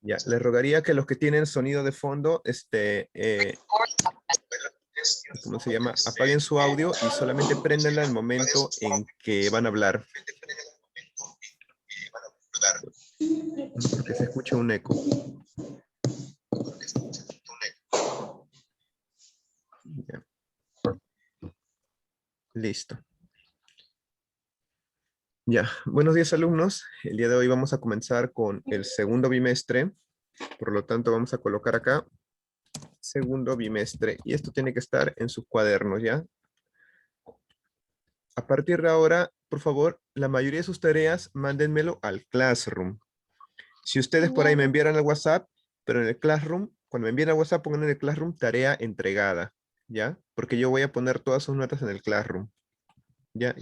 Ya, les rogaría que los que tienen sonido de fondo, ¿cómo se llama? Apaguen su audio y solamente préndanla al momento en que van a hablar. Porque se escucha un eco. Ya. Listo. Ya, buenos días alumnos. El día de hoy vamos a comenzar con el segundo bimestre. Por lo tanto, vamos a colocar acá segundo bimestre. Y esto tiene que estar en sus cuadernos, ¿ya? A partir de ahora, por favor, la mayoría de sus tareas, mándenmelo al Classroom. Si ustedes por ahí me enviaran al WhatsApp, pero en el Classroom, cuando me envíen al WhatsApp, pongan en el Classroom tarea entregada, ¿ya? Porque yo voy a poner todas sus notas en el Classroom. Ya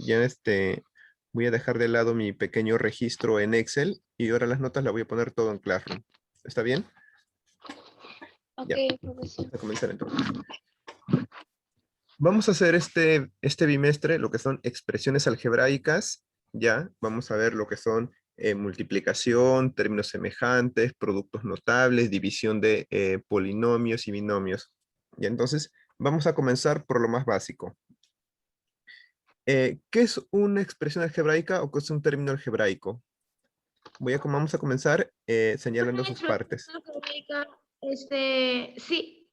voy a dejar de lado mi pequeño registro en Excel y ahora las notas las voy a poner todo en Classroom. ¿Está bien? Ok, Ya, profesor. vamos a comenzar entonces. Vamos a hacer este bimestre lo que son expresiones algebraicas, ¿ya? Vamos a ver lo que son multiplicación, términos semejantes, productos notables, división de polinomios y binomios. Y entonces, vamos a comenzar por lo más básico. ¿Qué es una expresión algebraica o qué es un término algebraico? Vamos a comenzar señalando sus partes. Sí,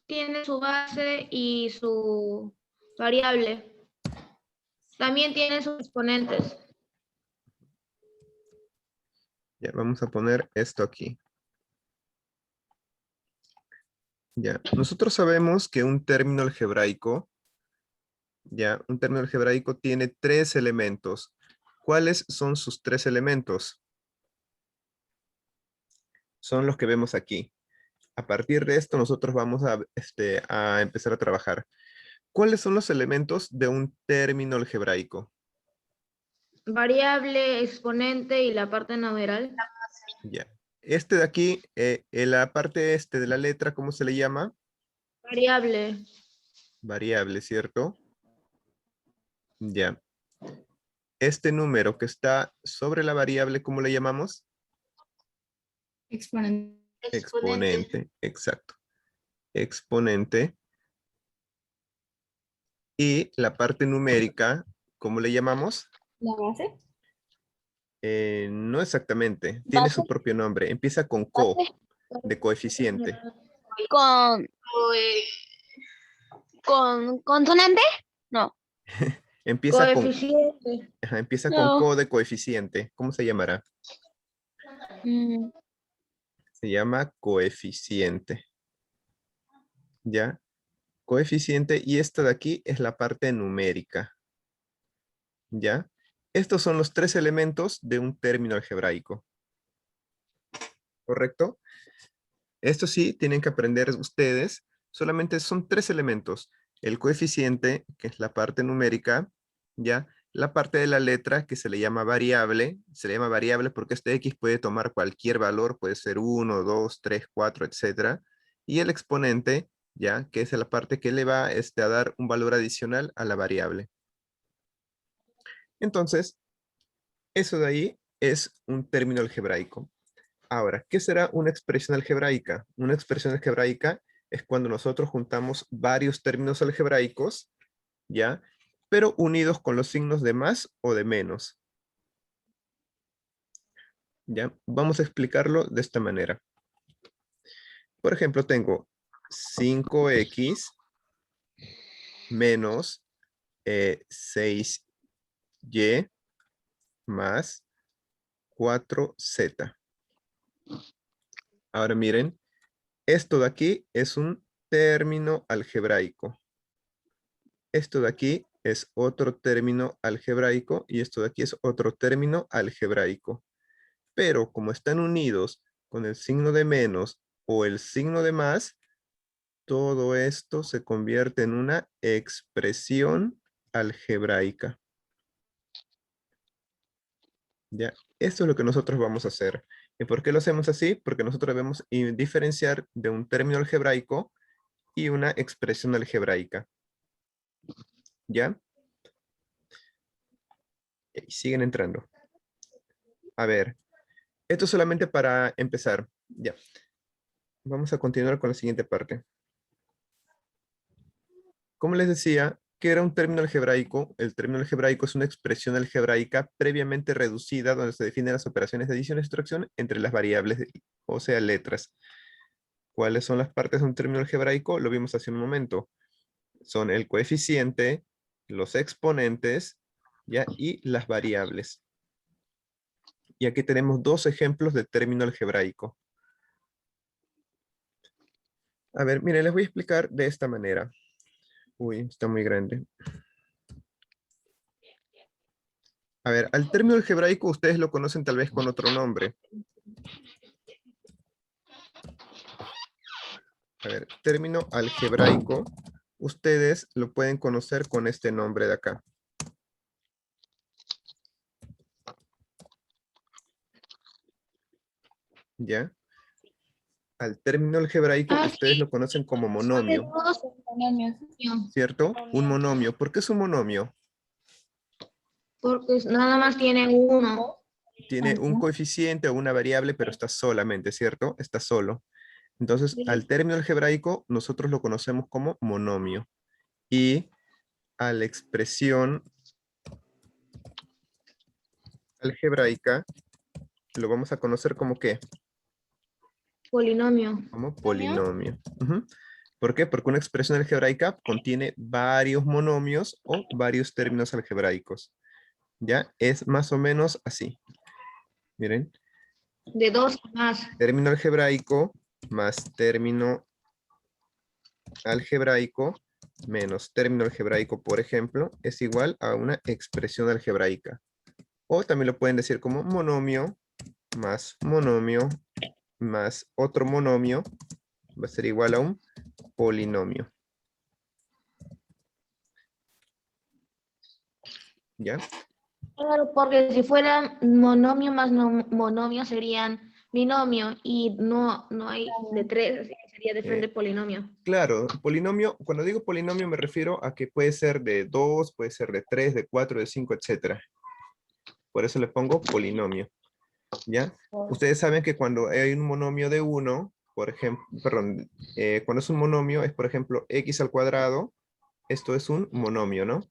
tiene su base y su variable. También tiene sus exponentes. Ya, vamos a poner esto aquí. Ya, nosotros sabemos que un término algebraico, ya, un término algebraico tiene tres elementos. ¿Cuáles son sus tres elementos? Son los que vemos aquí. A partir de esto, nosotros vamos a empezar a trabajar. ¿Cuáles son los elementos de un término algebraico? Variable, exponente y la parte numeral. Ya. Este de aquí, en la parte de la letra, ¿cómo se le llama? Variable. Variable, ¿cierto? Ya. Este número que está sobre la variable, ¿cómo le llamamos? Exponente. Exponente, exacto. Exponente. Y la parte numérica, ¿cómo le llamamos? La base. No exactamente, tiene Base. su propio nombre. Empieza con co, de coeficiente. Con consonante. No. Empieza Coeficiente. empieza con No. co de coeficiente. ¿Cómo se llamará? Mm, Se llama coeficiente. ¿Ya? Coeficiente, y esta de aquí es la parte numérica. ¿Ya? Estos son los tres elementos de un término algebraico. ¿Correcto? Esto sí, tienen que aprender ustedes. Solamente son tres elementos. El coeficiente, que es la parte numérica, ¿ya? La parte de la letra, que se le llama variable. Se le llama variable porque este X puede tomar cualquier valor, puede ser 1, 2, 3, 4, etc. Y el exponente, ¿ya? Que es la parte que le va a dar un valor adicional a la variable. Entonces, eso de ahí es un término algebraico. Ahora, ¿qué será una expresión algebraica? Una expresión algebraica es cuando nosotros juntamos varios términos algebraicos, ¿ya? Pero unidos con los signos de más o de menos. ¿Ya? Vamos a explicarlo de esta manera. Por ejemplo, tengo 5x menos 6y más 4z. Ahora miren, esto de aquí es un término algebraico. Esto de aquí es otro término algebraico y esto de aquí es otro término algebraico. Pero como están unidos con el signo de menos o el signo de más, todo esto se convierte en una expresión algebraica. ¿Ya? Esto es lo que nosotros vamos a hacer. ¿Y por qué lo hacemos así? Porque nosotros debemos diferenciar de un término algebraico y una expresión algebraica. ¿Ya? Y siguen entrando. A ver, Esto es solamente para empezar. Ya. Vamos a continuar con la siguiente parte. Como les decía, ¿qué era un término algebraico? El término algebraico es una expresión algebraica previamente reducida donde se definen las operaciones de adición y sustracción entre las variables, o sea, letras. ¿Cuáles son las partes de un término algebraico? Lo vimos hace un momento. Son el coeficiente, los exponentes, ¿ya? Y las variables. Y aquí tenemos dos ejemplos de término algebraico. A ver, miren, les voy a explicar de esta manera. Uy, está muy grande. A ver, al término algebraico ustedes lo conocen tal vez con otro nombre. A ver, término algebraico, ustedes lo pueden conocer con este nombre de acá. ¿Ya? Al término algebraico ustedes lo conocen como monomio, ¿cierto? Un monomio. ¿Por qué es un monomio? Porque nada más tiene uno. Tiene un coeficiente o una variable, pero está solamente, ¿cierto? Está solo. Entonces, al término algebraico, nosotros lo conocemos como monomio. Y a la expresión algebraica, lo vamos a conocer como ¿qué? Polinomio. Como polinomio. Ujú. ¿Por qué? Porque una expresión algebraica contiene varios monomios o varios términos algebraicos. ¿Ya? Es más o menos así. Miren. De dos más. Término algebraico más término algebraico menos término algebraico, por ejemplo, es igual a una expresión algebraica. O también lo pueden decir como monomio más otro monomio va a ser igual a un polinomio. ¿Ya? Claro, porque si fuera monomio más monomio serían binomio y no hay de tres, así que sería de frente polinomio. Claro, polinomio, cuando digo polinomio me refiero a que puede ser de 2, puede ser de 3, de 4, de 5, etc. Por eso le pongo polinomio. ¿Ya? Ustedes saben que cuando hay un monomio de 1, por ejemplo, perdón, cuando es un monomio es, por ejemplo, x al cuadrado, esto es un monomio, ¿no?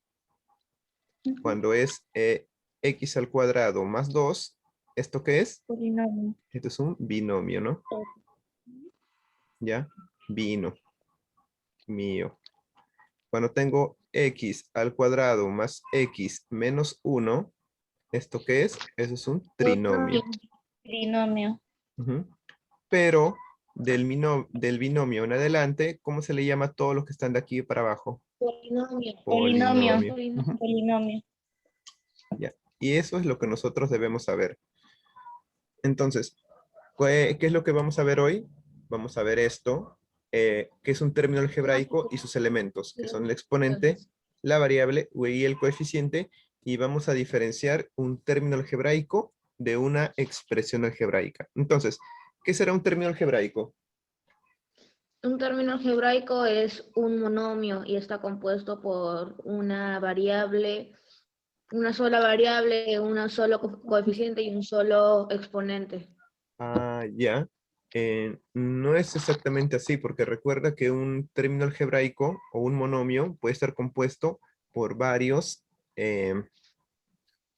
Cuando es x al cuadrado más 2, ¿esto qué es? Polinomio. Esto es un binomio, ¿no? ¿Ya? Bino. Mío. Cuando tengo x al cuadrado más x menos 1, ¿esto qué es? Eso es un trinomio. Trinomio. Ujú. Pero del binomio en adelante, ¿cómo se le llama a todos los que están de aquí para abajo? Polinomio. Polinomio. Ujú. Polinomio. Ya. Y eso es lo que nosotros debemos saber. Entonces, ¿qué es lo que vamos a ver hoy? Vamos a ver esto, que es un término algebraico y sus elementos, que son el exponente, la variable y el coeficiente, y vamos a diferenciar un término algebraico de una expresión algebraica. Entonces, ¿qué será un término algebraico? Un término algebraico es un monomio y está compuesto por una variable, una sola variable, un solo coeficiente y un solo exponente. Ah, ya. No es exactamente así, porque recuerda que un término algebraico o un monomio puede estar compuesto por eh,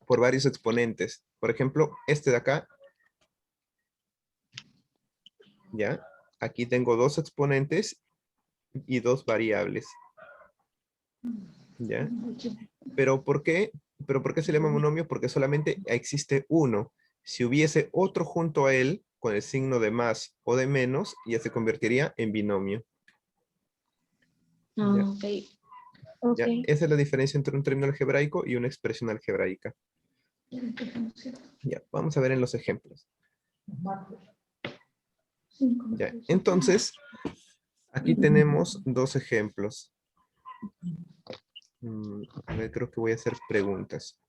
por varios exponentes. Por ejemplo, este de acá, ¿ya? Aquí tengo dos exponentes y dos variables, ¿ya? ¿Pero por qué? ¿Pero por qué se llama monomio? Porque solamente existe uno. Si hubiese otro junto a él, con el signo de más o de menos, ya se convertiría en binomio. ¿Ya? Ok. ¿Ya? Esa es la diferencia entre un término algebraico y una expresión algebraica. Ya, vamos a ver en los ejemplos. Ya, entonces, aquí tenemos dos ejemplos. A ver, creo que voy a hacer preguntas.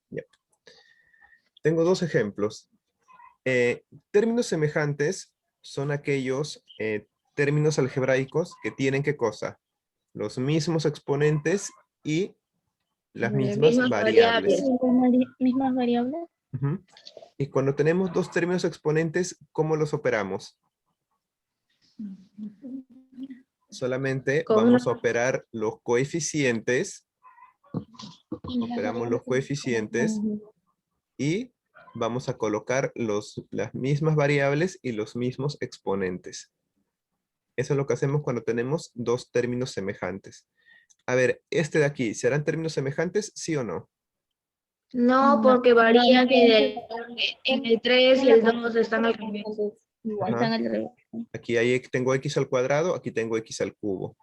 Ya. Tengo dos ejemplos. Términos semejantes son aquellos términos algebraicos que tienen ¿qué cosa? Los mismos exponentes y las mismas variables. ¿Mismas variables? Ujú. Y cuando tenemos dos términos exponentes, ¿cómo los operamos? Solamente Con vamos a una- operar los coeficientes. Operamos los coeficientes y vamos a colocar las mismas variables y los mismos exponentes. Eso es lo que hacemos cuando tenemos dos términos semejantes. A ver, este de aquí, ¿serán términos semejantes, sí o no? No, porque varían en el 3 y el 2 están al revés. Ajá. Están al revés. Aquí tengo x al cuadrado, aquí tengo x al cubo.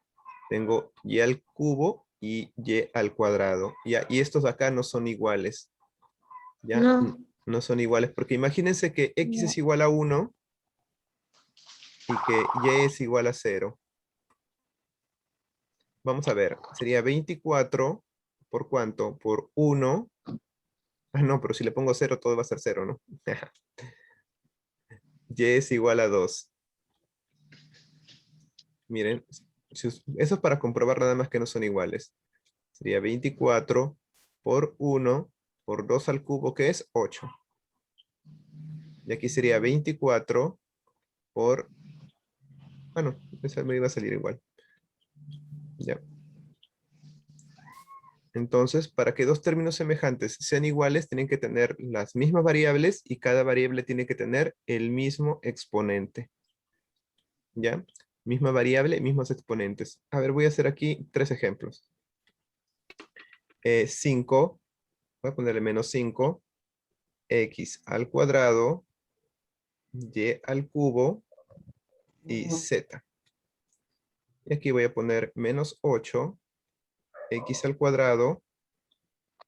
Tengo y al cubo y y al cuadrado. Y estos de acá no son iguales. ¿Ya? No. No son iguales, porque imagínense que x es igual a 1 y que y es igual a 0. Vamos a ver, sería 24 por cuánto, por 1. Ah, no, pero si le pongo 0, todo va a ser 0, ¿no? Y es igual a 2. Miren, eso es para comprobar nada más que no son iguales. Sería 24 por 1 por 2 al cubo, que es 8. Y aquí sería 24 por... Ah, no, esa me iba a salir igual. Ya. Entonces, para que dos términos semejantes sean iguales, tienen que tener las mismas variables y cada variable tiene que tener el mismo exponente. ¿Ya? Misma variable, mismos exponentes. A ver, voy a hacer aquí 3 ejemplos. 5, voy a ponerle menos 5, x al cuadrado, y al cubo y z. Y aquí voy a poner menos 8, x al cuadrado,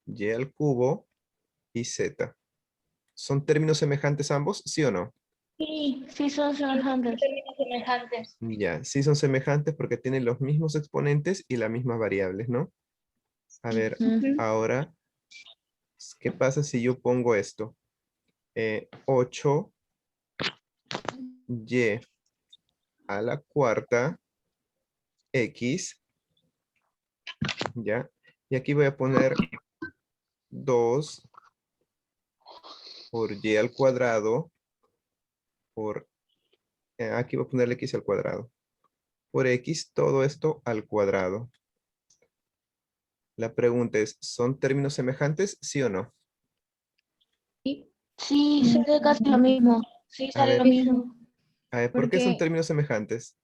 y al cubo y z. ¿Son términos semejantes ambos? ¿Sí o no? Sí, sí son semejantes. Términos semejantes. Ya, sí son semejantes porque tienen los mismos exponentes y las mismas variables, ¿no? A ver, ahora, ¿qué pasa si yo pongo esto? 8y a la cuarta x, ¿ya? Y aquí voy a poner 2 por y al cuadrado por, aquí voy a ponerle x al cuadrado, por x, todo esto al cuadrado. La pregunta es, ¿son términos semejantes, sí o no? Sí, sale casi lo mismo. Sí, A sale lo ver, mismo. ¿por qué son Porque, términos semejantes?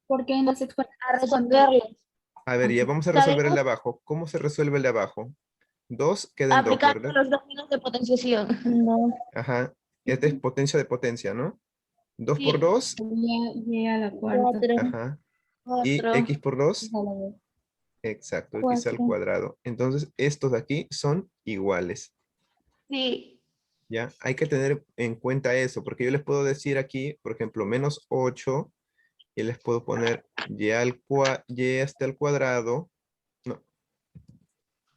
porque en las A exponentes resolverlo. A ver, ya vamos a resolver el de abajo. ¿Cómo se resuelve el de abajo? 2 queda en 2, Aplicando ¿verdad? los términos de potenciación. no. Ajá. Esta es potencia de potencia, ¿no? 2 por Sí. 2, Y a la cuarta. 4, ajá. Y 4. x por 2, A la vez. exacto, x al 4. cuadrado. Entonces, estos de aquí son iguales. Sí. ¿Ya? Hay que tener en cuenta eso, porque yo les puedo decir aquí, por ejemplo, menos 8, y les puedo poner y hasta el cuadrado, no,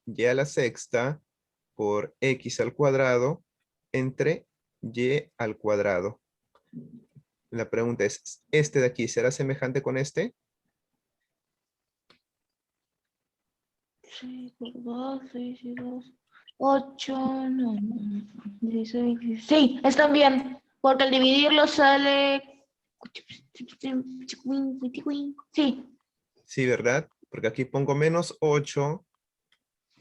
y a la sexta por x al cuadrado entre y al cuadrado. La pregunta es, ¿este de aquí será semejante con este? 6 por 2, 6 y 2. 8, no, 16. Sí, están bien. Porque al dividirlo sale. Sí. Sí, ¿verdad? Porque aquí pongo menos 8.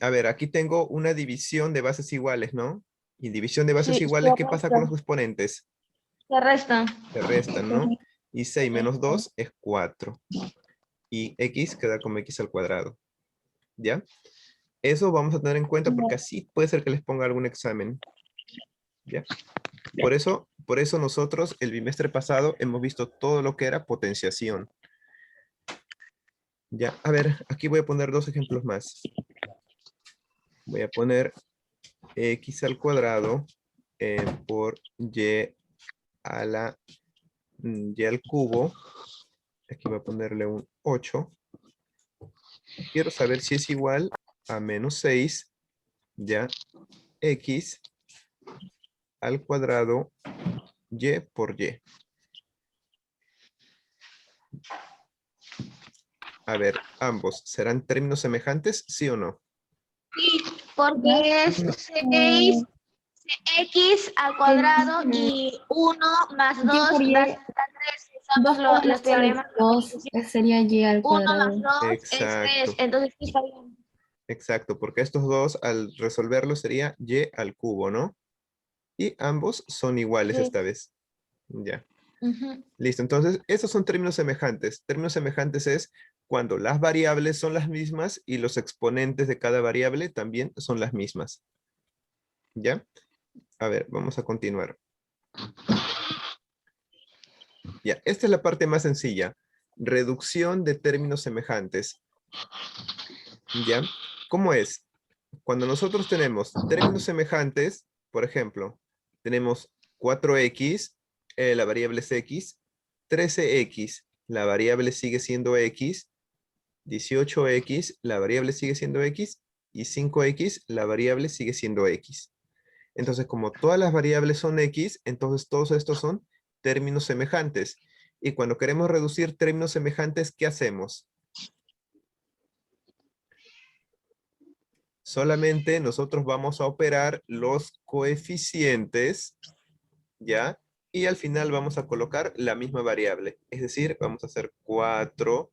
A ver, aquí tengo una división de bases iguales, ¿no? Y división de bases Sí, iguales, ¿qué pasa con los exponentes? se restan. Se restan, ¿no? Y 6 menos 2 es 4. Y x queda como x al cuadrado. ¿Ya? Eso vamos a tener en cuenta porque así puede ser que les ponga algún examen. ¿Ya? Por eso nosotros el bimestre pasado hemos visto todo lo que era potenciación. Ya, a ver, aquí voy a poner dos ejemplos más. Voy a poner x al cuadrado por y y al cubo. Aquí voy a ponerle un 8. Quiero saber si es igual a menos 6, ya, x al cuadrado y por y. A ver, ambos, ¿serán términos semejantes, sí o no? Sí, porque es 6 X al cuadrado y 1 más 2 por Y. da 3. Usamos los teoremas. 2 sería Y al 1 más cuadrado. 2 es 3. Exacto. Entonces, sí está bien. Exacto, porque estos dos al resolverlo sería y al cubo, ¿no? Y ambos son iguales Sí. esta vez. Ya. Ujú. Listo, entonces esos son términos semejantes. Términos semejantes es cuando las variables son las mismas y los exponentes de cada variable también son las mismas. ¿Ya? A ver, vamos a continuar. Ya, esta es la parte más sencilla. Reducción de términos semejantes. ¿Ya? ¿Cómo es? Cuando nosotros tenemos términos semejantes, por ejemplo, tenemos 4x, la variable es x, 13x, la variable sigue siendo x, 18x, la variable sigue siendo x, y 5x, la variable sigue siendo x. Entonces, como todas las variables son x, entonces todos estos son términos semejantes. Y cuando queremos reducir términos semejantes, ¿qué hacemos? Solamente nosotros vamos a operar los coeficientes, ¿ya? Y al final vamos a colocar la misma variable. Es decir, vamos a hacer 4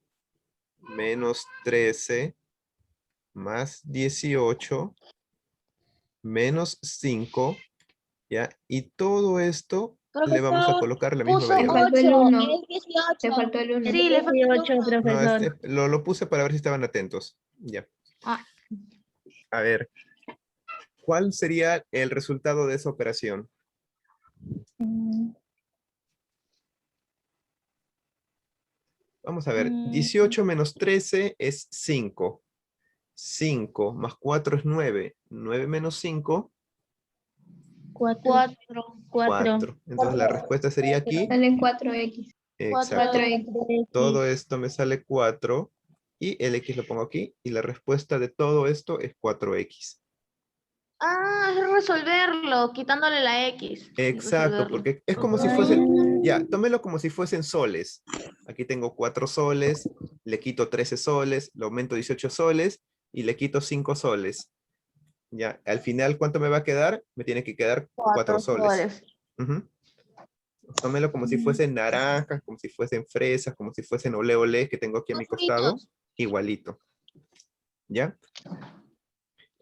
menos 13 más 18 menos 5, ¿ya? Y todo esto le vamos a Profesor, colocar la misma puso Te variable. faltó el 8 1. y es 18. Te faltó el 1. Sí, le faltó 18, 1. No, profesor. lo puse para ver si estaban atentos. Ya. Ah. A ver, ¿cuál sería el resultado de esa operación? Vamos a ver, 18 menos 13 es 5. 5 más 4 es 9. 9 menos 5, 4. 4. Entonces la respuesta sería aquí. Salen 4x. Exacto. 4x. Todo esto me sale 4. Y el x lo pongo aquí. Y la respuesta de todo esto es 4x. Ah, es resolverlo, quitándole la X. y Exacto, resolverlo. porque es como si fuesen, ya, tómelo como si fuesen soles. Aquí tengo 4 soles, le quito 13 soles, le aumento 18 soles y le quito 5 soles. Ya, al final, ¿cuánto me va a quedar? Me tiene que quedar 4 soles. Ujú. Tómelo como si fuesen naranjas, como si fuesen fresas, como si fuesen ole ole que tengo aquí a mi costado. Igualito. ¿Ya?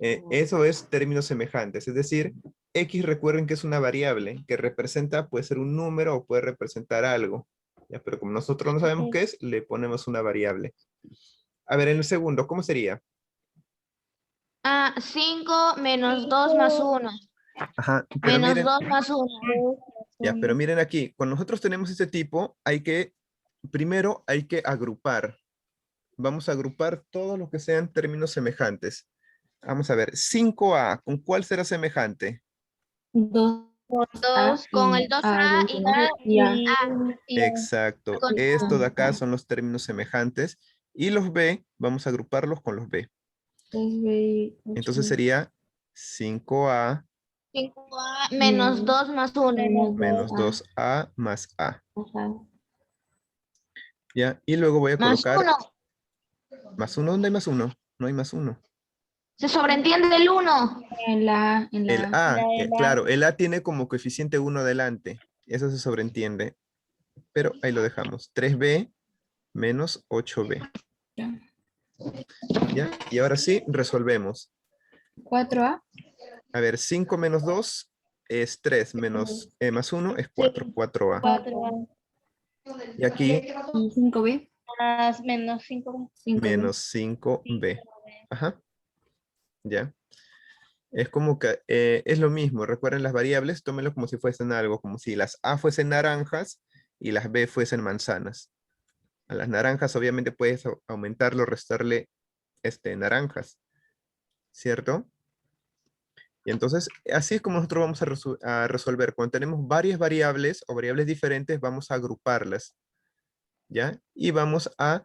Eso es términos semejantes, es decir, X recuerden que es una variable que representa, puede ser un número o puede representar algo, ¿ya? Pero como nosotros no sabemos qué es, le ponemos una variable. A ver, en el segundo, ¿cómo sería? 5 menos 2 más 1. Ajá, pero Menos miren, 2 más 1. ya, pero miren aquí, cuando nosotros tenemos este tipo, primero hay que agrupar. Vamos a agrupar todo lo que sean términos semejantes. Vamos a ver, 5A, ¿con cuál será semejante? 2. 2 con el 2A y A. Exacto. Con Esto de acá son los términos semejantes y los B vamos a agruparlos con los B. Entonces sería 5A 5A menos 2 más 1. menos 2A más A. Ajá. ¿Ya? Y luego voy a Más colocar 1. más 1. ¿Dónde hay más 1? No hay más 1. Se sobreentiende el 1. En El la A, claro, el A tiene como coeficiente 1 delante. Eso se sobreentiende. Pero ahí lo dejamos. 3B menos 8B. ¿Ya? Y ahora sí, resolvemos. 4A. A ver, 5 menos 2 es 3, menos más 1 es 4, 4A. 4A. Y aquí Y 5B. Menos 5. menos 5B. Ajá, ya. Es como que es lo mismo. Recuerden las variables, tómenlo como si fuesen algo, como si las A fuesen naranjas y las B fuesen manzanas. A las naranjas obviamente puedes aumentarlo, restarle naranjas, ¿cierto? Y entonces, así es como nosotros vamos a resolver. Cuando tenemos varias variables o variables diferentes, vamos a agruparlas, ¿ya? Y vamos a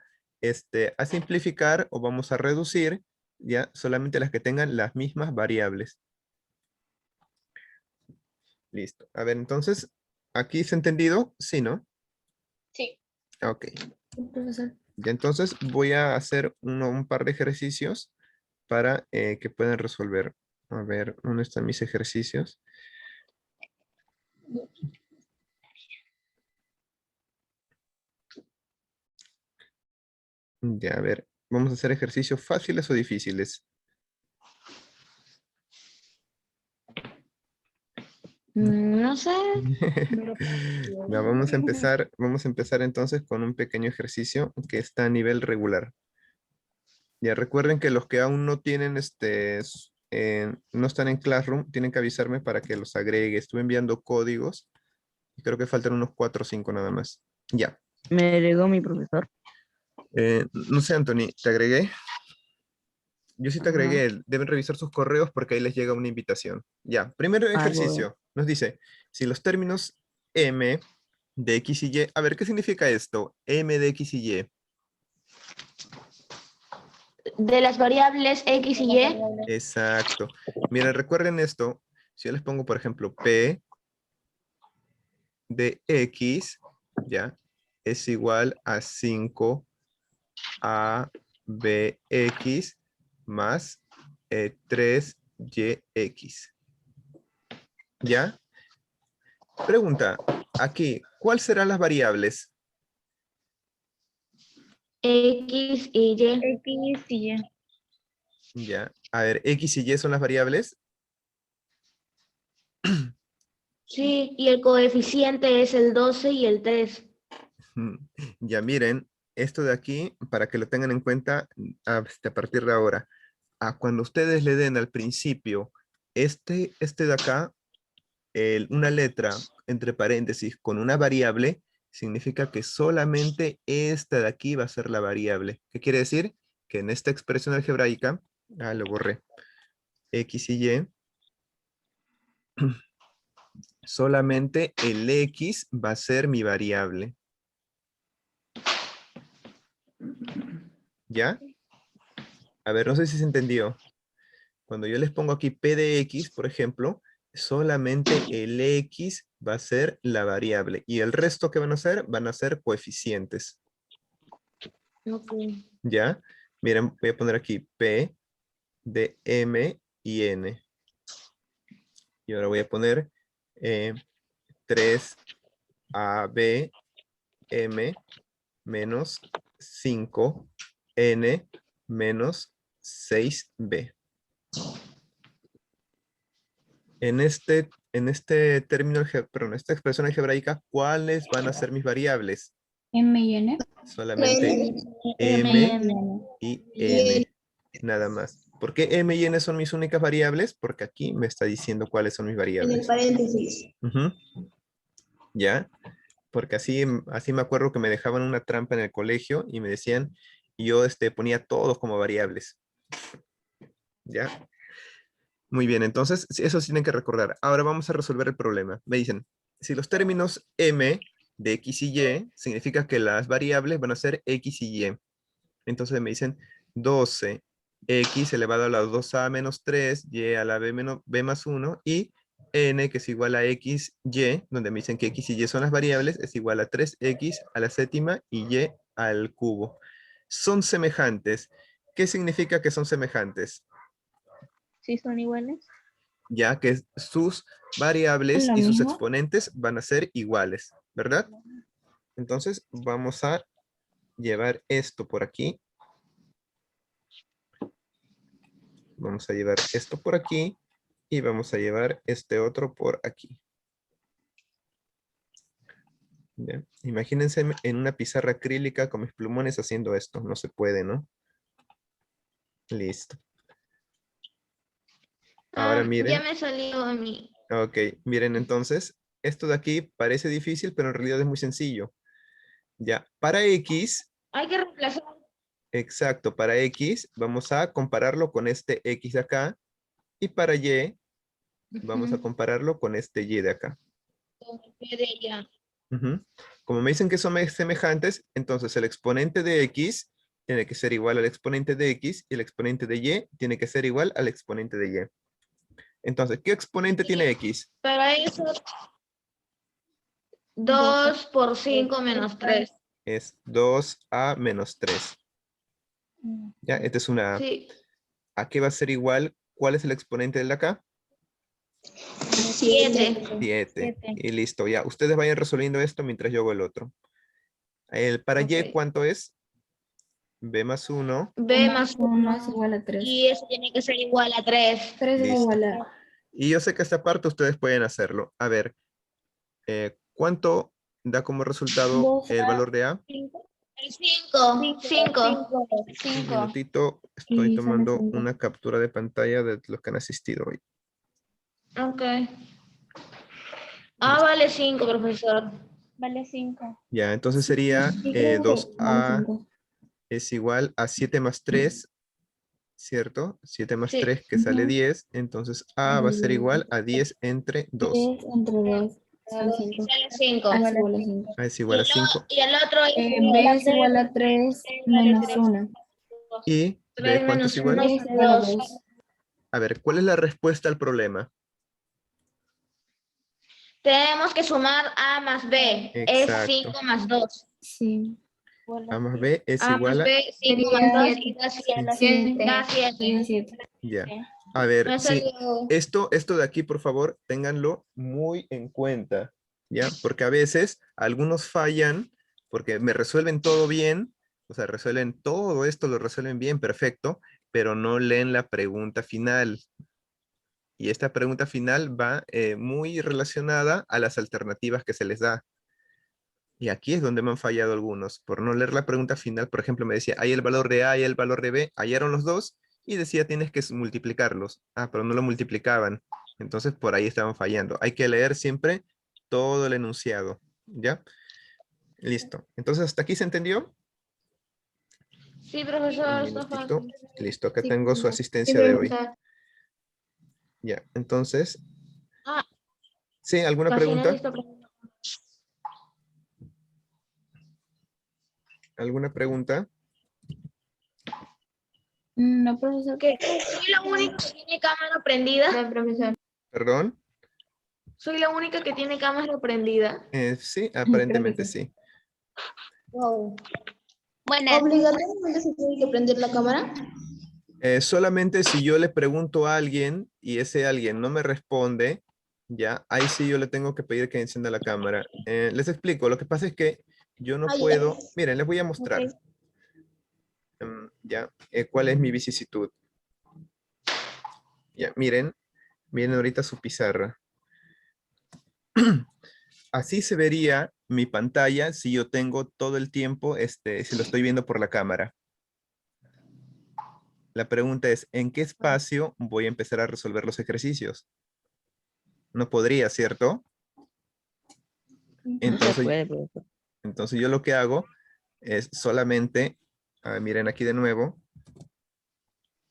simplificar o vamos a reducir, ¿ya? Solamente las que tengan las mismas variables. Listo. A ver, entonces, ¿aquí se ha entendido? Sí, ¿no? Sí. Ok. Profesor. Ya entonces voy a hacer un par de ejercicios para que puedan resolver. A ver, ¿dónde están mis ejercicios? Ya, a ver, vamos a hacer ejercicios fáciles o difíciles. No sé. Ya, vamos a empezar entonces con un pequeño ejercicio que está a nivel regular. Ya recuerden que los que aún no tienen no están en Classroom, tienen que avisarme para que los agregue. Estuve enviando códigos y creo que faltan unos 4 o 5 nada más. Ya. Me agregó mi profesor. No sé, Anthony, ¿te agregué? Yo sí te Ajá. agregué. Deben revisar sus correos porque ahí les llega una invitación. Ya. Primer ejercicio. Nos dice, si los términos m de x y y. A ver, ¿qué significa esto? M de x y y. De las variables X y Y. Exacto. Miren, recuerden esto. Si yo les pongo, por ejemplo, P de X, ¿ya? Es igual a 5 ABX más 3YX. ¿Ya? Pregunta, aquí, ¿cuáles serán las variables? X y Y. X y Y. Ya. A ver, X y Y son las variables. Sí, y el coeficiente es el 12 y el 3. Ya miren, esto de aquí, para que lo tengan en cuenta a partir de ahora. Cuando ustedes le den al principio este de acá, una letra entre paréntesis con una variable, significa que solamente esta de aquí va a ser la variable. ¿Qué quiere decir? Que en esta expresión algebraica, lo borré, X y Y, solamente el X va a ser mi variable. ¿Ya? A ver, no sé si se entendió. Cuando yo les pongo aquí P de X, por ejemplo, solamente el X va a ser la variable. Y el resto que van a ser, van a ser coeficientes. Ok. ¿Ya? Miren, voy a poner aquí P de M y N. Y ahora voy a poner 3AB M menos 5N menos 6B. En este término, perdón, esta expresión algebraica, ¿cuáles van a ser mis variables? M y N. Solamente M y N, nada más. ¿Por qué M y N son mis únicas variables? Porque aquí me está diciendo cuáles son mis variables. paréntesis. Ujú. ¿Ya? Porque así me acuerdo que me dejaban una trampa en el colegio y me decían, y yo ponía todos como variables. ¿Ya? Muy bien, entonces eso sí tienen que recordar. Ahora vamos a resolver el problema. Me dicen, si los términos m de x y y, significa que las variables van a ser x y y. Entonces me dicen 12 x elevado a la 2a menos 3, y a la b más 1, y n, que es igual a x, y, donde me dicen que x y y son las variables, es igual a 3x a la séptima y y al cubo. Son semejantes. ¿Qué significa que son semejantes? ¿Sí son iguales? Ya que sus variables ¿Lo y sus mismo? exponentes van a ser iguales, ¿verdad? Entonces vamos a llevar esto por aquí. Vamos a llevar esto por aquí y vamos a llevar este otro por aquí. ¿Ya? Imagínense en una pizarra acrílica con mis plumones haciendo esto. No se puede, ¿no? Listo. Ahora Ya miren. me salió a mí. Ok, miren entonces. Esto de aquí parece difícil, pero en realidad es muy sencillo. Ya, para X, Hay que reemplazar exacto, para X vamos a compararlo con este X de acá. Y para Y vamos a compararlo con este Y de acá. con el P de ella. Ujú. Como me dicen que son semejantes, entonces el exponente de X tiene que ser igual al exponente de X y el exponente de Y tiene que ser igual al exponente de Y. Entonces, ¿qué exponente tiene X? Para eso, 2 por 5 menos 3. Es 2a menos 3. ¿Ya? Esta es una A. Sí, ¿A qué va a ser igual? ¿Cuál es el exponente de la acá? 7. 7. Y listo, ya. Ustedes vayan resolviendo esto mientras yo hago el otro. Para Y, Ok. ¿cuánto es? B más 1. B más 1 es 1. igual a 3. Y eso tiene que ser igual a 3. 3 es Listo. igual a... Y yo sé que esta parte ustedes pueden hacerlo. A ver, ¿cuánto da como resultado Dos. el valor de A? El 5. 5. Un minutito, estoy Y sale tomando 5. una captura de pantalla de los que han asistido hoy. Ok. A vale 5, profesor. Vale 5. Ya, entonces sería Sí, creo que 2A vale 5. es igual a 7 más 3, ¿cierto? 7 más Sí. 3 que sale Ujú. 10, entonces A va a ser igual a 10 entre 2. 10 entre 2 son 5. Sale 5. A es igual a 5. A es igual a 5. Y el otro es B es igual a 3 menos 1. Y 3 B, ¿cuánto es menos igual? 1 B es es igual a 2. 2. A ver, ¿cuál es la respuesta al problema? Tenemos que sumar A más B. Es Exacto. 5 más 2. Sí. A más B es A más igual a... B, 5 Sería más 2 y da 7. 7. Da 7. Sería 7. Ya. A ver, Me sí. salió. Esto de aquí, por favor, ténganlo muy en cuenta, ¿ya? Porque a veces algunos fallan porque me resuelven todo bien, o sea, resuelven todo esto, lo resuelven bien, perfecto, pero no leen la pregunta final. Y esta pregunta final va muy relacionada a las alternativas que se les da. Y aquí es donde me han fallado algunos. Por no leer la pregunta final, por ejemplo, me decía, hay el valor de A y el valor de B, hallaron los dos, y decía, tienes que multiplicarlos. Ah, pero no lo multiplicaban. Entonces, por ahí estaban fallando. Hay que leer siempre todo el enunciado. ¿Ya? Listo. Entonces, ¿hasta aquí se entendió? Sí, Un profesor, está minutito. fácil. Listo, acá Sí, tengo su profesor. asistencia de hoy. Ya, entonces, Ah, ¿sí? ¿Alguna casi pregunta? necesito. ¿Alguna pregunta? No, profesor. ¿Qué? ¿Soy la única que tiene cámara prendida? No, profesor. ¿Perdón? ¿Soy la única que tiene cámara prendida? Sí, Creo que aparentemente sí. sí. Wow. Buenas. ¿Obligatoriamente se tiene que prender la cámara? Solamente si yo le pregunto a alguien y ese alguien no me responde, ya, ahí sí yo le tengo que pedir que encienda la cámara. Les explico, lo que pasa es que yo no Ah, ya. puedo, miren, les voy a mostrar, Ok. ya, cuál es mi vicisitud. Ya, miren ahorita su pizarra. Así se vería mi pantalla si yo tengo todo el tiempo, si lo estoy viendo por la cámara. La pregunta es, ¿en qué espacio voy a empezar a resolver los ejercicios? No podría, ¿cierto? No se Entonces, puede, profesor. entonces yo lo que hago es solamente, miren aquí de nuevo,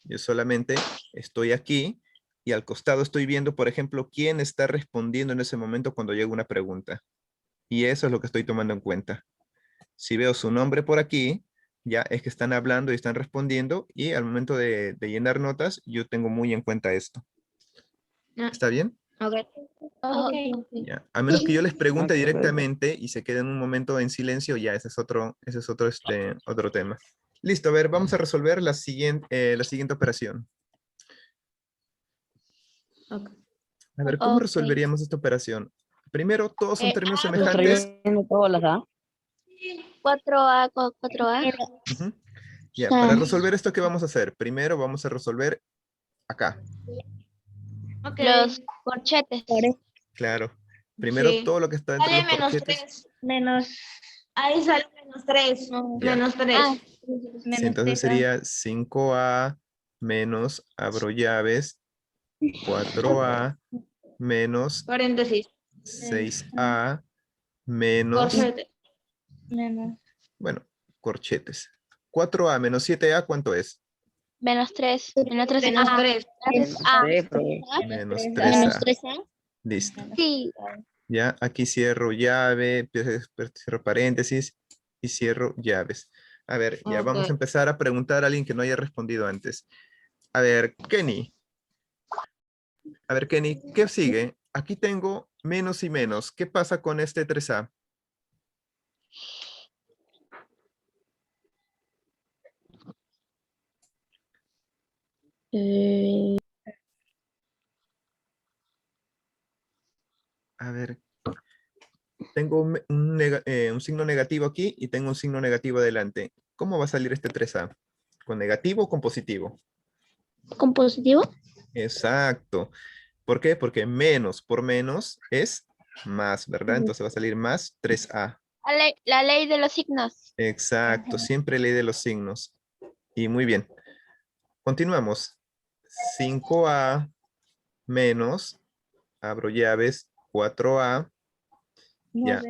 yo solamente estoy aquí y al costado estoy viendo, por ejemplo, quién está respondiendo en ese momento cuando llega una pregunta. Y eso es lo que estoy tomando en cuenta. Si veo su nombre por aquí, ya es que están hablando y están respondiendo y al momento de llenar notas, yo tengo muy en cuenta esto. Ah, ¿Está bien? ok. Ok. Ya. A menos que yo les pregunte Ok, profesor. directamente y se queden un momento en silencio, ya ese es otro tema. Listo, a ver, vamos a resolver la siguiente operación. Ok. A ver, ¿cómo Ok. resolveríamos esta operación? Primero, todos son términos Lo estoy semejantes. viendo todas las A. 4A con 4A. Ujú. Ya, para resolver esto, ¿qué vamos a hacer? Primero vamos a resolver acá. Ok. Los corchetes. Claro. Primero Sí. todo lo que está dentro de Sale los menos corchetes. 3. Menos. Ahí sale menos 3. Ya. Menos 3. Ah, Sí, menos entonces 3A. sería 5A menos, abro llaves, 4A menos Paréntesis. 6A menos, Corchete. Menos. bueno, corchetes. 4A menos 7A, ¿cuánto es? Menos 3. Menos 3A. Menos 3. A. Sí, profesor. Menos Menos 3A. 3A. Listo. Sí. Ya, aquí cierro llave, cierro paréntesis y cierro llaves. A ver, ya vamos a Ok. empezar a preguntar a alguien que no haya respondido antes. A ver, Kenny. A ver, Kenny, ¿qué sigue? Aquí tengo menos y menos. ¿Qué pasa con este 3A? Eh, A ver. Tengo un signo negativo aquí y tengo un signo negativo adelante. ¿Cómo va a salir este 3A? ¿Con negativo o con positivo? ¿Con positivo? Exacto. ¿Por qué? Porque menos por menos es más, ¿verdad? Entonces va a salir más 3A. La ley de los signos. Exacto. Siempre ley de los signos. Y muy bien. Continuamos. 5A menos, abro llaves, 4A. Ya.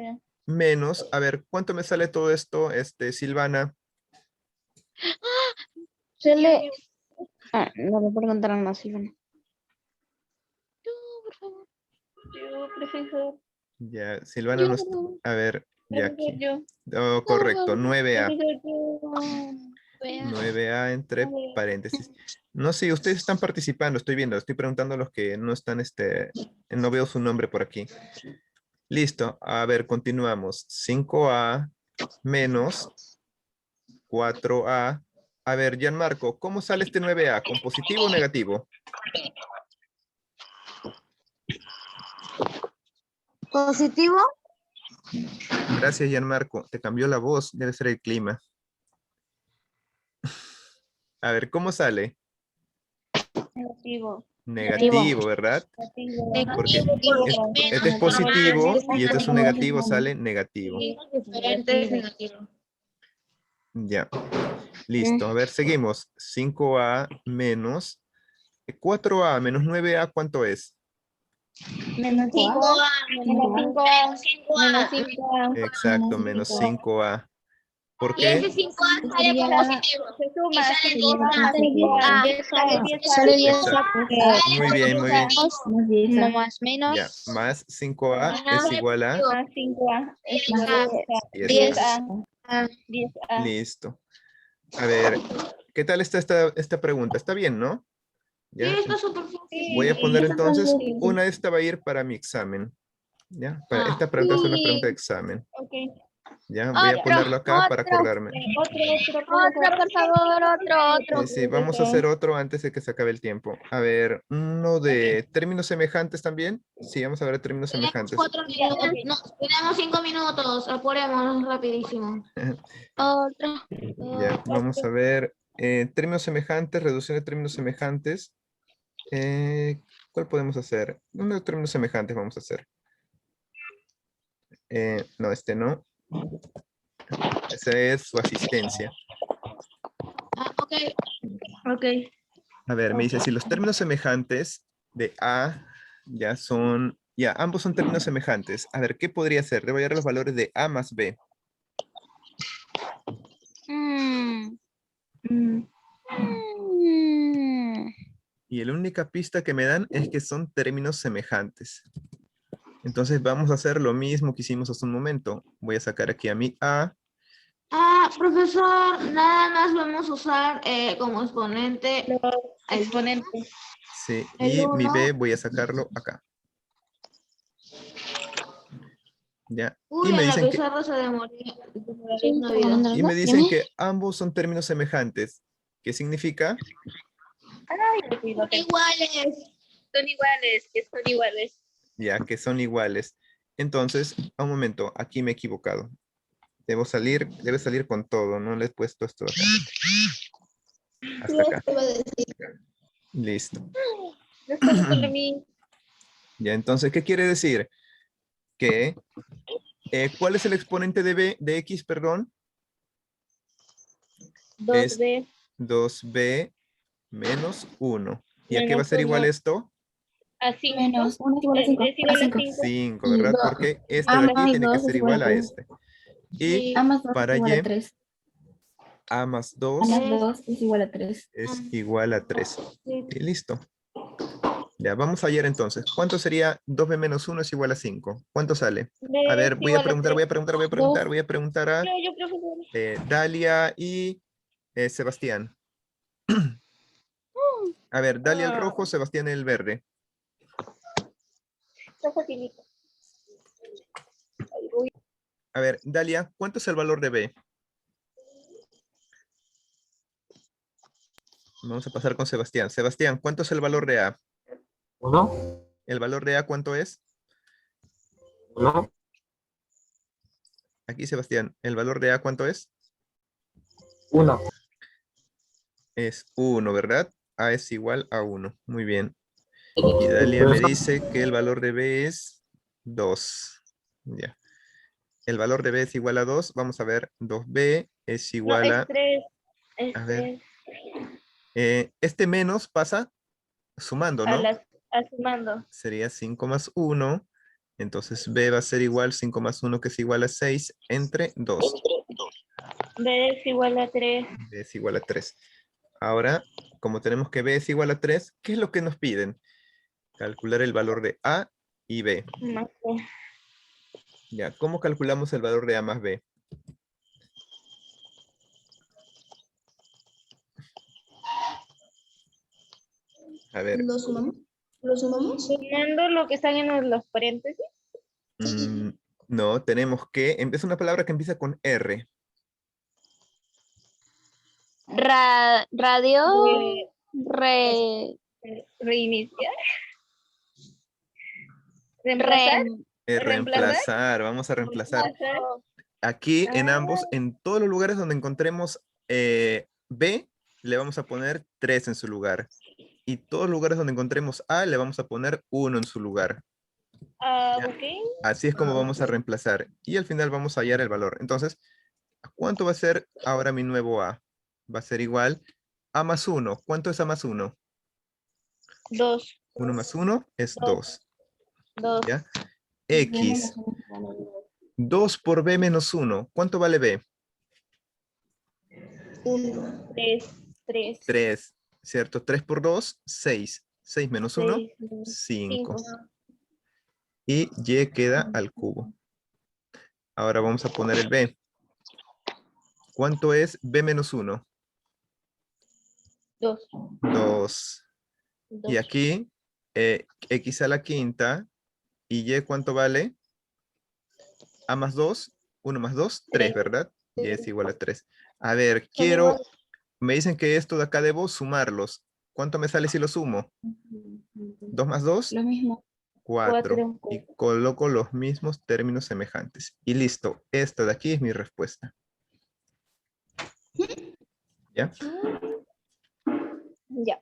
Menos, a ver, ¿cuánto me sale todo esto, Silvana? Se le... No me puedo contar más, Iván. Por favor. Yo, profesor. Ya, Silvana no está. A ver, ya aquí. Yo. Oh, correcto, 9A. Profesor, yo. 9A entre paréntesis. No sé, ustedes están participando, estoy viendo, estoy preguntando a los que no están, no veo su nombre por aquí. Listo, a ver, continuamos. 5A menos 4A. A ver, Gianmarco, ¿cómo sale este 9A? ¿Con positivo o negativo? Positivo. Gracias, Gianmarco. Te cambió la voz, debe ser el clima. A ver, ¿cómo sale? Negativo. Negativo, ¿verdad? Porque este es positivo y este es un negativo, sale negativo. Diferentes negativos. Ya. Listo. A ver, seguimos. 5A menos 4A menos 9A, ¿cuánto es? Menos 5A. Menos 5A. Menos 5A. Exacto, menos 5A. ¿Por Y ese qué? 5A sale positivo. Se suma. Y sale 5A. 10A. Sale 10A. Exacto. Muy bien, muy bien. Más 10. No más menos. Ya, más 5A es igual a Más 5A. Es igual a 10. 10A. 10A. Listo. A ver, ¿qué tal está esta pregunta? Está bien, ¿no? Sí, ¿Ya? está súper fácil. Voy a poner entonces, una de esta va a ir para mi examen. ¿Ya? Esta pregunta es una pregunta de examen. Ok. ¿Ya? Voy a ponerlo acá para acordarme. Otro, por favor, otro. Sí, vamos a hacer otro antes de que se acabe el tiempo. A ver, uno de términos semejantes también. Sí, vamos a ver términos Tenemos semejantes. 4 minutos. No, tenemos 5 minutos. Apurémonos rapidísimo. Otro. Ya, vamos a ver. Términos semejantes, reducción de términos semejantes. ¿Cuál podemos hacer? Uno de términos semejantes vamos a hacer. No, este no. Esa es su asistencia. Ok. Ok. A ver, me dice, si los términos semejantes de A ya son, ya, ambos son términos semejantes. A ver, ¿qué podría ser? Debo hallar los valores de A más B. Y la única pista que me dan es que son términos semejantes. Entonces vamos a hacer lo mismo que hicimos hace un momento. Voy a sacar aquí a mi A. Profesor, nada más vamos a usar como exponente Exponente. Sí, El y mi uno. B voy a sacarlo acá. Ya. Uy, Y me en la dicen que, pizarra se demoraría una vida. y me dicen que ambos son términos semejantes. ¿Qué significa? Iguales. Son iguales, que son iguales. Ya, que son iguales. Entonces, a un momento, aquí me he equivocado. Debe salir con todo, no le he puesto esto acá. Hasta acá. Listo. Después de mí. Ya, entonces, ¿qué quiere decir? Que, ¿cuál es el exponente de B, de X, perdón? 2B. 2B menos 1. ¿Y a qué va a Menos ser igual 1. esto? A 5. Menos 1 es igual a 5. Es igual a 5. 5, ¿verdad? Porque este A de aquí menos tiene que 2 ser es igual igual a a 3. este. Y A más 2 para es igual a Y, 3. A más A 2 más 2 es igual a 3. es igual a 3. Y listo. Ya, vamos a hallar entonces. ¿Cuánto sería 2B menos 1 es igual a 5? ¿Cuánto sale? A ver, voy a preguntar a Yo, profesor. Dalia y Sebastián. A ver, Dalia el rojo, Sebastián el verde. Está facilito. A ver, Dalia, ¿cuánto es el valor de B? Vamos a pasar con Sebastián. Sebastián, ¿cuánto es el valor de A? 1. ¿El valor de A cuánto es? 1, Aquí, Sebastián, ¿el valor de A cuánto es? 1. Es 1, ¿verdad? A es igual a 1. Muy bien. Y Dalia me dice que el valor de B es 2. Ya. El valor de B es igual a 2. Vamos a ver. 2B es No, igual es a... 3. Es A ver. 3. Este menos pasa sumando, ¿no? Sumando. Sería 5 más 1. Entonces B va a ser igual 5 más 1, que es igual a 6, entre 2. B es igual a 3. B es igual a 3. Ahora, como tenemos que B es igual a 3, ¿qué es lo que nos piden? Calcular el valor de A y B. Más B. Ya, ¿cómo calculamos el valor de A más B? A ver, ¿Lo sumamos? ¿Lo sumamos? Sumando lo que están en los paréntesis. no, tenemos que... Es una palabra que empieza con R. Radio. Reiniciar. Reemplazar. Reemplazar, vamos a reemplazar. Aquí en ambos, en todos los lugares donde encontremos B, le vamos a poner 3 en su lugar. Y todos los lugares donde encontremos A, le vamos a poner 1 en su lugar. Ok. Así es como vamos a reemplazar. Y al final vamos a hallar el valor. Entonces, ¿cuánto va a ser ahora mi nuevo A? Va a ser igual a más 1. ¿Cuánto es A más 1? 2. 1 más 1 es 2. 2. ¿Ya? X. 2 por B menos 1. ¿Cuánto vale B? 1. 3. 3, ¿cierto? 3 por 2, 6. 6 menos 1, 5. 5. Y Y queda al cubo. Ahora vamos a poner el B. ¿Cuánto es B menos 1? 2. 2. Y aquí, X a la quinta. ¿Y Y cuánto vale? A más 2, 1 más 2, 3, ¿verdad? Y es igual a 3. A ver, me dicen que esto de acá debo sumarlos. ¿Cuánto me sale si lo sumo? 2 más 2, Lo mismo. 4. Y coloco los mismos términos semejantes. Y listo, esta de aquí es mi respuesta. ¿Ya? Ya.